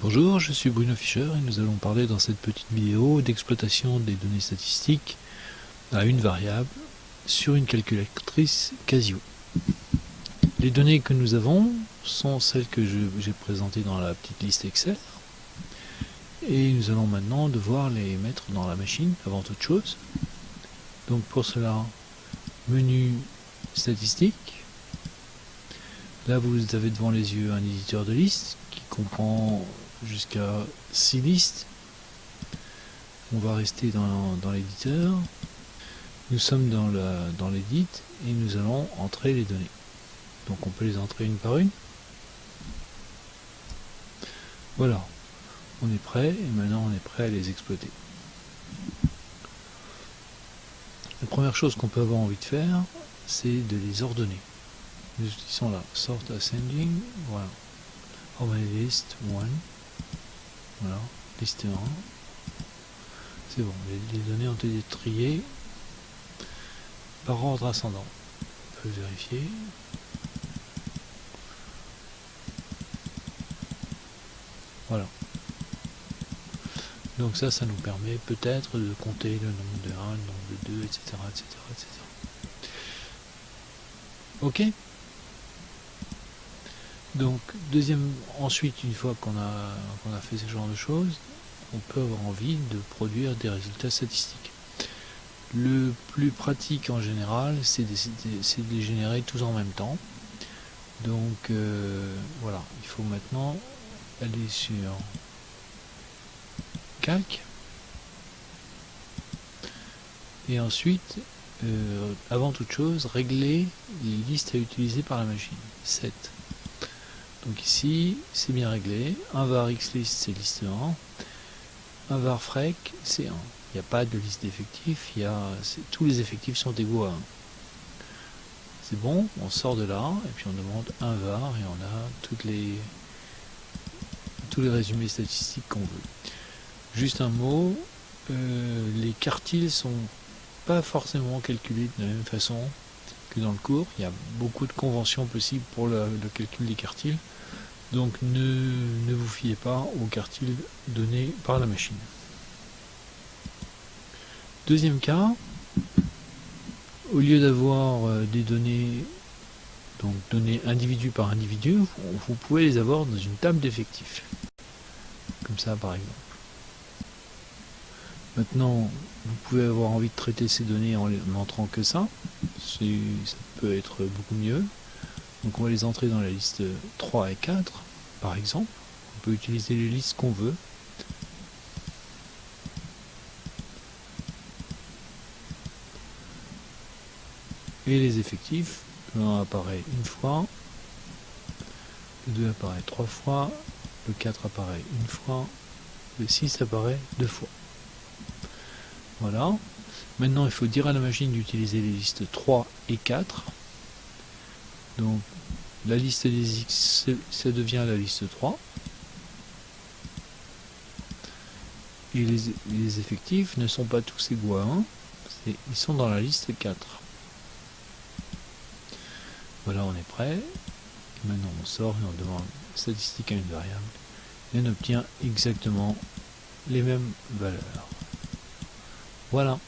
Bonjour, je suis Bruno Fischer et nous allons parler dans cette petite vidéo d'exploitation des données statistiques à une variable sur une calculatrice Casio. Les données que nous avons sont celles que j'ai présentées dans la petite liste Excel et nous allons maintenant devoir les mettre dans la machine avant toute chose. Donc pour cela, menu statistique. Là vous avez devant les yeux un éditeur de liste qui comprend jusqu'à 6 listes. On va rester dans l'éditeur. Nous sommes dans l'édit et nous allons entrer les données. Donc on peut les entrer une par une. Voilà, on est prêt et maintenant on est prêt à les exploiter. La première chose qu'on peut avoir envie de faire, c'est de les ordonner. Nous utilisons là, sort ascending, voilà. On va list 1, voilà, liste 1. C'est bon, les données ont été triées par ordre ascendant. On peut vérifier. Voilà. Donc ça nous permet peut-être de compter le nombre de 1, le nombre de 2, etc. etc., etc. Ok. Donc ensuite, une fois qu'on a fait ce genre de choses, on peut avoir envie de produire des résultats statistiques. Le plus pratique en général, c'est de les générer tous en même temps. Donc voilà, il faut maintenant aller sur calque et ensuite, avant toute chose, régler les listes à utiliser par la machine. 7. Donc ici, c'est bien réglé. Un var xlist, c'est liste 1. Un var frec, c'est 1. Il n'y a pas de liste d'effectifs, tous les effectifs sont égaux à 1. C'est bon, on sort de là, et puis on demande un var, et on a tous les résumés statistiques qu'on veut. Juste un mot, les quartiles sont pas forcément calculés de la même façon que dans le cours. Il y a beaucoup de conventions possibles pour le calcul des quartiles. Donc ne vous fiez pas aux quartiles donnés par la machine. Deuxième cas, au lieu d'avoir des données, donc données individu par individu, vous pouvez les avoir dans une table d'effectifs. Comme ça par exemple. Maintenant, vous pouvez avoir envie de traiter ces données en n'entrant que ça. Ça peut être beaucoup mieux. Donc on va les entrer dans la liste 3 et 4, par exemple. On peut utiliser les listes qu'on veut. Et les effectifs, le 1 apparaît une fois, le 2 apparaît 3 fois, le 4 apparaît une fois, le 6 apparaît 2 fois. Voilà. Maintenant, il faut dire à la machine d'utiliser les listes 3 et 4. Donc, la liste des X, ça devient la liste 3. Et les effectifs ne sont pas tous égaux à 1. Ils sont dans la liste 4. Voilà, on est prêt. Maintenant, on sort et on demande statistique à une variable. Et on obtient exactement les mêmes valeurs. Voilà.